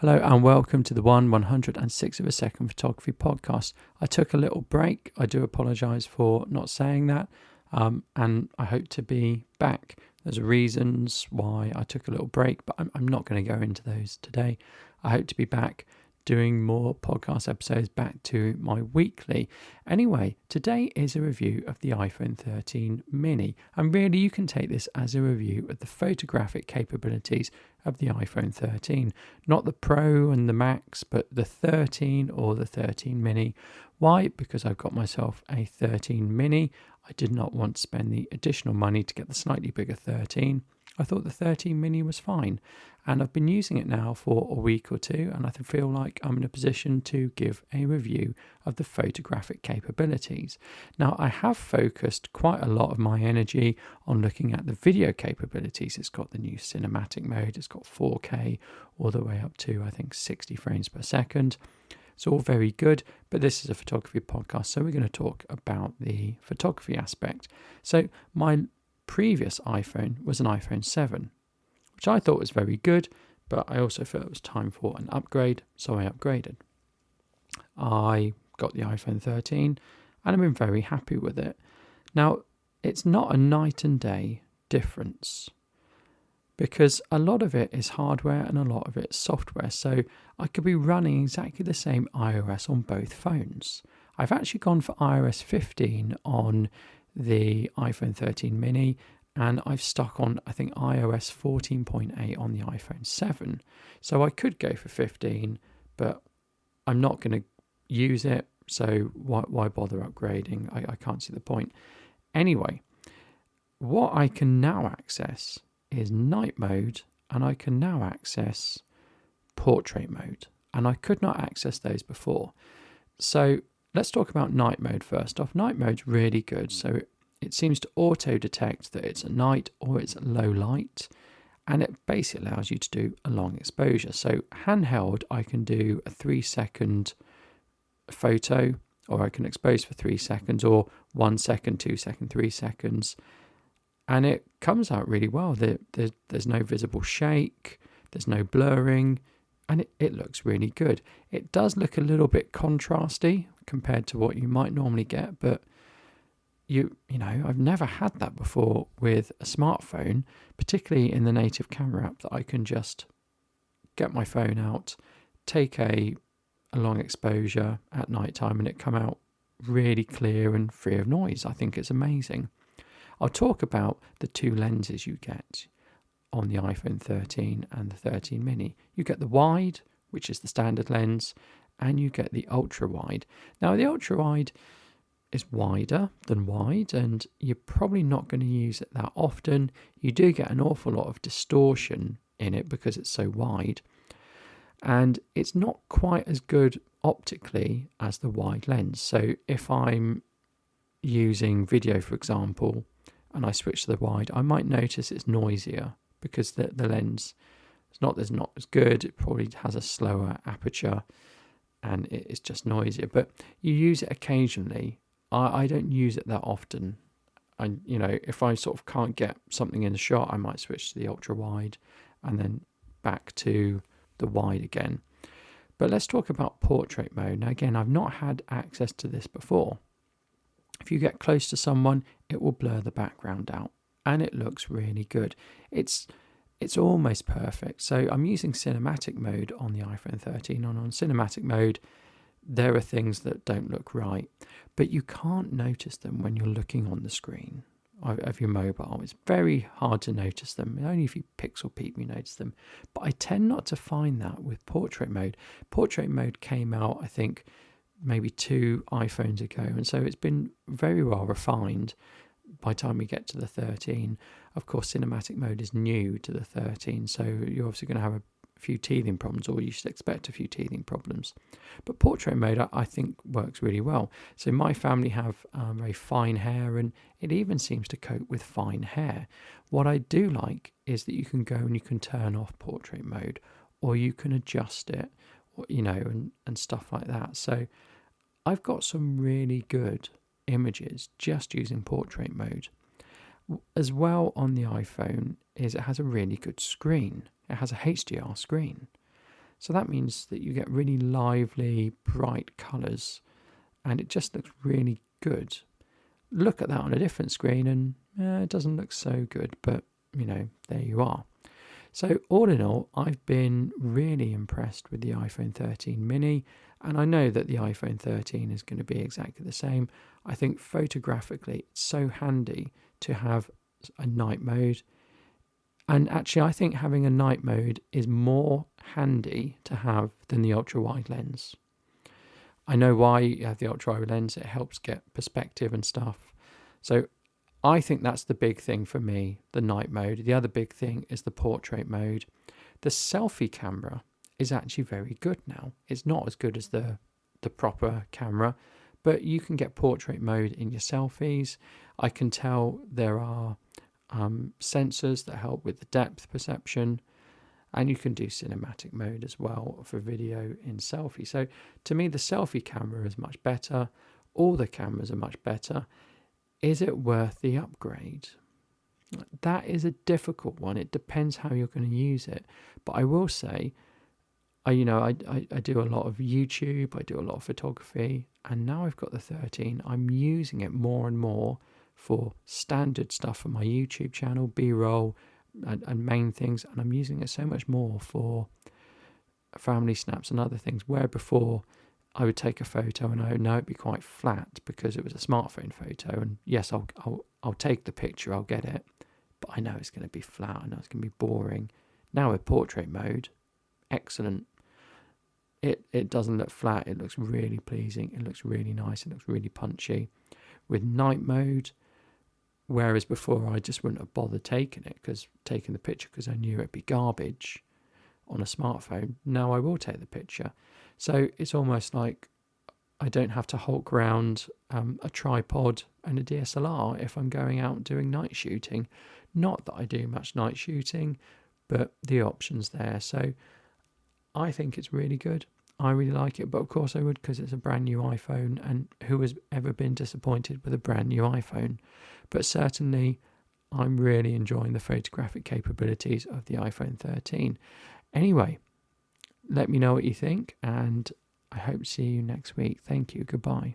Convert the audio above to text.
Hello and welcome to the 106th of a second photography podcast. I took a little break. I do apologise for not saying that, and I hope to be back. There's reasons why I took a little break, but I'm not going to go into those today. I hope to be back doing more podcast episodes, back to my weekly. Anyway, today is a review of the iPhone 13 mini, and really you can take this as a review of the photographic capabilities of the iPhone 13, not the Pro and the Max, but the 13 or the 13 mini. Why? Because I've got myself a 13 mini. I did not want to spend the additional money to get the slightly bigger 13. I thought the 13 mini was fine, and I've been using it now for a week or two, and I feel like I'm in a position to give a review of the photographic capabilities. Now, I have focused quite a lot of my energy on looking at the video capabilities. It's got the new cinematic mode, it's got 4K all the way up to, I think, 60 frames per second. It's all very good, but this is a photography podcast, so we're going to talk about the photography aspect. So my previous iPhone was an iPhone 7, which I thought was very good, but I also felt it was time for an upgrade, so I upgraded. I got the iPhone 13 and I've been very happy with it. Now, it's not a night and day difference because a lot of it is hardware and a lot of it is software, so I could be running exactly the same iOS on both phones. I've actually gone for iOS 15 on the iPhone 13 mini, and I've stuck on, I think, iOS 14.8 on the iPhone 7. So I could go for 15, but I'm not going to use it, so why bother upgrading? I can't see the point. Anyway, what I can now access is night mode, and I can now access portrait mode, and I could not access those before. So let's talk about night mode first off. Night mode's really good. So it seems to auto-detect that it's at night or it's at low light, and it basically allows you to do a long exposure. So handheld, I can do a 3-second photo, or I can expose for 3 seconds, or 1 second, 2 seconds, 3 seconds, and it comes out really well. There's no visible shake, there's no blurring, and it looks really good. It does look a little bit contrasty compared to what you might normally get, but you know, I've never had that before with a smartphone, particularly in the native camera app, that I can just get my phone out, take a long exposure at night time, and it come out really clear and free of noise. I think it's amazing. I'll talk about the two lenses you get on the iPhone 13 and the 13 mini. You get the wide, which is the standard lens, and you get the ultra wide. Now, the ultra wide is wider than wide, and you're probably not going to use it that often. You do get an awful lot of distortion in it because it's so wide, and it's not quite as good optically as the wide lens. So if I'm using video, for example, and I switch to the wide, I might notice it's noisier because the lens is not as good. It probably has a slower aperture and it's just noisier, but you use it occasionally. I don't use it that often. And, you know, if I sort of can't get something in the shot, I might switch to the ultra wide and then back to the wide again. But let's talk about portrait mode. Now, again, I've not had access to this before. If you get close to someone, it will blur the background out, and it looks really good. It's almost perfect. So I'm using cinematic mode on the iPhone 13, and on cinematic mode, there are things that don't look right, but you can't notice them when you're looking on the screen of your mobile. It's very hard to notice them. Only if you pixel peep you notice them. But I tend not to find that with portrait mode. Portrait mode came out, I think, maybe 2 iPhones ago, and so it's been very well refined by the time we get to the 13. Of course, cinematic mode is new to the 13, so you're obviously going to have a few teething problems, or you should expect a few teething problems. But portrait mode, I think, works really well. So my family have very fine hair, and it even seems to cope with fine hair. What I do like is that you can go and you can turn off portrait mode, or you can adjust it, you know, and stuff like that. So I've got some really good images just using portrait mode. As well on the iPhone is it has a really good screen. It has a HDR screen. So that means that you get really lively, bright colours, and it just looks really good. Look at that on a different screen and it doesn't look so good, but there you are. So all in all, I've been really impressed with the iPhone 13 mini, and I know that the iPhone 13 is going to be exactly the same. I think photographically it's so handy to have a night mode, and actually I think having a night mode is more handy to have than the ultra wide lens. I know why you have the ultra wide lens, it helps get perspective and stuff. So I think that's the big thing for me, the night mode. The other big thing is the portrait mode. The selfie camera is actually very good now. It's not as good as the proper camera, but you can get portrait mode in your selfies. I can tell there are sensors that help with the depth perception, and you can do cinematic mode as well for video in selfie. So to me, the selfie camera is much better. All the cameras are much better. Is it worth the upgrade? That is a difficult one. It depends how you're going to use it. But I will say, I do a lot of YouTube, I do a lot of photography, and now I've got the 13, I'm using it more and more for standard stuff for my YouTube channel, B-roll and main things, and I'm using it so much more for family snaps and other things, where before I would take a photo and I know it'd be quite flat because it was a smartphone photo, and yes, I'll take the picture, I'll get it, but I know it's going to be flat, I know it's going to be boring. Now with portrait mode, excellent. It doesn't look flat, it looks really pleasing, it looks really nice, it looks really punchy. With night mode, whereas before I just wouldn't have bothered taking the picture because I knew it'd be garbage on a smartphone, now I will take the picture. So it's almost like I don't have to hulk around a tripod and a DSLR if I'm going out doing night shooting. Not that I do much night shooting, but the option's there. So I think it's really good. I really like it, but of course I would because it's a brand new iPhone, and who has ever been disappointed with a brand new iPhone? But certainly I'm really enjoying the photographic capabilities of the iPhone 13. Anyway, let me know what you think, and I hope to see you next week. Thank you. Goodbye.